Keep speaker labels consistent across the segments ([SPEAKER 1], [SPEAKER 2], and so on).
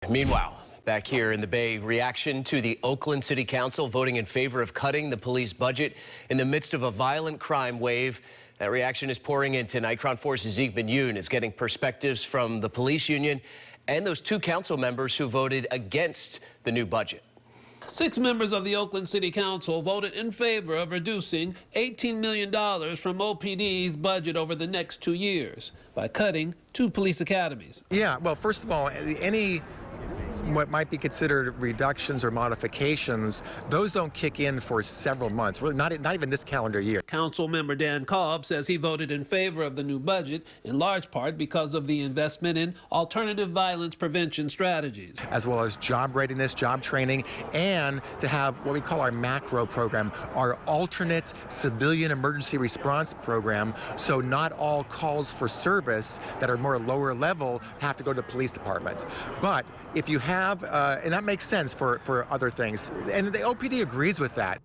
[SPEAKER 1] Meanwhile, back here in the Bay, reaction to the Oakland City Council voting in favor of cutting the police budget in the midst of a violent crime wave. That reaction is pouring in tonight. KRON 4's Zeke Yoon is getting perspectives from the police union and those two council members who voted against the new budget.
[SPEAKER 2] 6 members of the Oakland City Council voted in favor of reducing $18 million from OPD's budget over the next 2 years by cutting 2 police academies.
[SPEAKER 3] Yeah, well, first of all, any what might be considered reductions or modifications, those don't kick in for several months, really not even this calendar year.
[SPEAKER 2] Council member Dan Cobb says he voted in favor of the new budget in large part because of the investment in alternative violence prevention strategies,
[SPEAKER 3] as well as job readiness, job training, and to have what we call our macro program, our alternate civilian emergency response program, so not all calls for service that are more lower level have to go to the police department. But if you have, and that makes sense for other things, and the OPD agrees with that.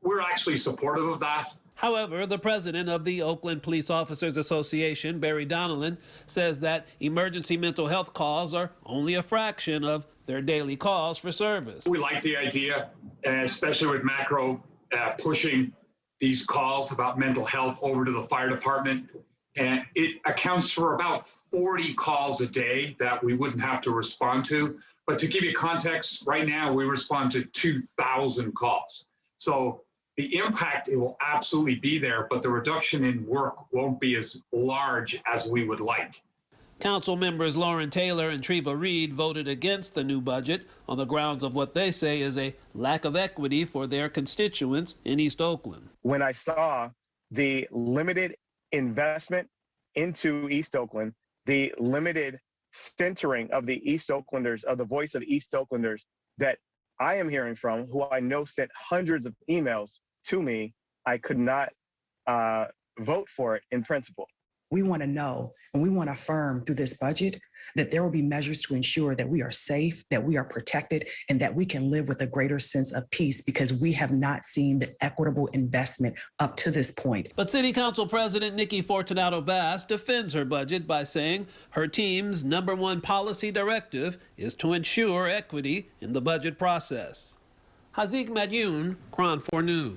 [SPEAKER 4] We're actually supportive of that.
[SPEAKER 2] However, the president of the Oakland Police Officers Association, Barry Donnellan, says that emergency mental health calls are only a fraction of their daily calls for service.
[SPEAKER 4] We like the idea, especially with macro pushing these calls about mental health over to the fire department. And it accounts for about 40 calls a day that we wouldn't have to respond to. But to give you context, right now we respond to 2,000 calls. So the impact, it will absolutely be there, but the reduction in work won't be as large as we would like.
[SPEAKER 2] Council members Lauren Taylor and Treva Reed voted against the new budget on the grounds of what they say is a lack of equity for their constituents in East Oakland.
[SPEAKER 5] When I saw the limited investment into East Oakland, the limited centering of the East Oaklanders, of the voice of East Oaklanders that I am hearing from, who I know sent hundreds of emails to me, I could not vote for it in principle.
[SPEAKER 6] We want to know, and we want to affirm through this budget that there will be measures to ensure that we are safe, that we are protected, and that we can live with a greater sense of peace, because we have not seen the equitable investment up to this point.
[SPEAKER 2] But City Council President Nikki Fortunato Bass defends her budget by saying her team's #1 policy directive is to ensure equity in the budget process. Zeke Yoon, KRON 4 News.